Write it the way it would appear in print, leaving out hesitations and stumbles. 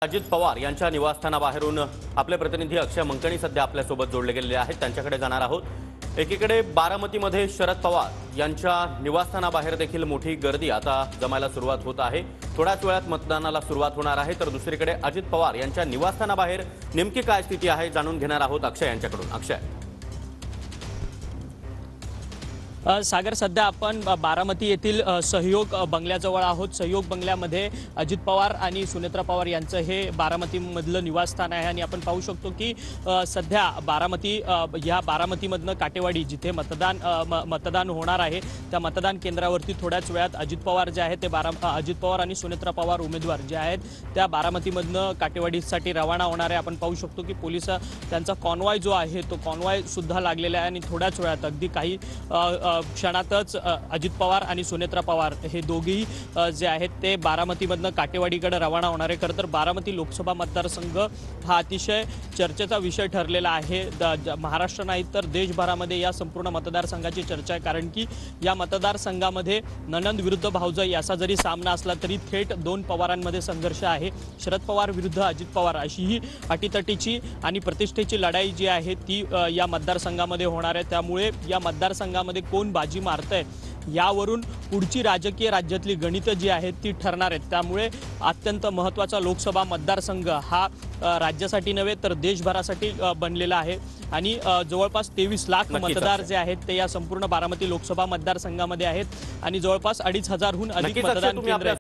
अजित पवार यांच्या निवासस्थानाबाहेरून आपले प्रतिनिधी अक्षय मंकणी सध्या आपल्यासोबत जोडले गेलेले आहेत, त्यांच्याकडे जाणार आहोत। एकीकडे बारामतीमध्ये शरद पवार यांच्या निवासस्थानाबाहेर देखील मोठी गर्दी आता जमायला सुरुवात होत आहे। थोड्याच वेळात मतदानाला सुरुवात होणार आहे, तर दुसरीकडे अजित पवार यांच्या निवासस्थानाबाहेर नेमकी काय स्थिती आहे जाणून घेणार आहोत अक्षय यांच्याकडून। अक्षय, सागर, सध्या आपण बारामती येथील सहयोग बंगल्याजवळ आहोत। सहयोग बंगल्यामध्ये अजित पवार आणि सुनेत्रा पवार यांचं हे बारामतीमधलं निवासस्थान आहे आणि आपण पाहू शकतो की सध्या या बारामतीमधनं काटेवाडी जिथे मतदान होणार आहे त्या मतदान केंद्रावरती थोड्याच वेळात अजित पवार जे आहेत ते अजित पवार आणि सुनेत्रा पवार उमेदवार जे आहेत त्या बारामतीमधनं काटेवाडीसाठी रवाना होणार आहे। आपण पाहू शकतो की पोलिस त्यांचा कॉन्वॉय जो आहे तो कॉन्वॉय सुद्धा लागलेला आहे आणि थोड्याच वेळात अगदी काही क्षणातच अजित पवार आणि सुनेत्रा पवार हे दोघेही जे आहेत ते बारामतीमधनं काटेवाडीकडे रवाना होणार आहे। खरं तर बारामती लोकसभा मतदारसंघ हा अतिशय चर्चेचा विषय ठरलेला आहे। महाराष्ट्र नाही तर देशभरामध्ये या संपूर्ण मतदारसंघाची चर्चा आहे, कारण की या मतदारसंघामध्ये नणंद विरुद्ध भाऊजाई असा जरी सामना असला तरी थेट दोन पवारांमध्ये संघर्ष आहे। शरद पवार विरुद्ध अजित पवार अशी ही अटीतटीची आणि प्रतिष्ठेची लढाई जी आहे ती या मतदारसंघामध्ये होणार आहे। त्यामुळे या मतदारसंघामध्ये कोण बाजी मारतंय यावरून पुढची राजकीय राज्यातली गणितं जी आहेत ती ठरणार आहेत। त्यामुळे अत्यंत महत्त्वाचा लोकसभा मतदारसंघ हा राज्यासाठी नव्हे तर देशभरासाठी बनलेला आहे आणि जवळपास 23 लाख मतदार जे आहेत ते या संपूर्ण बारामती लोकसभा मतदारसंघामध्ये आहेत आणि जवळपास 2,500हून अधिक मतदान केंद्र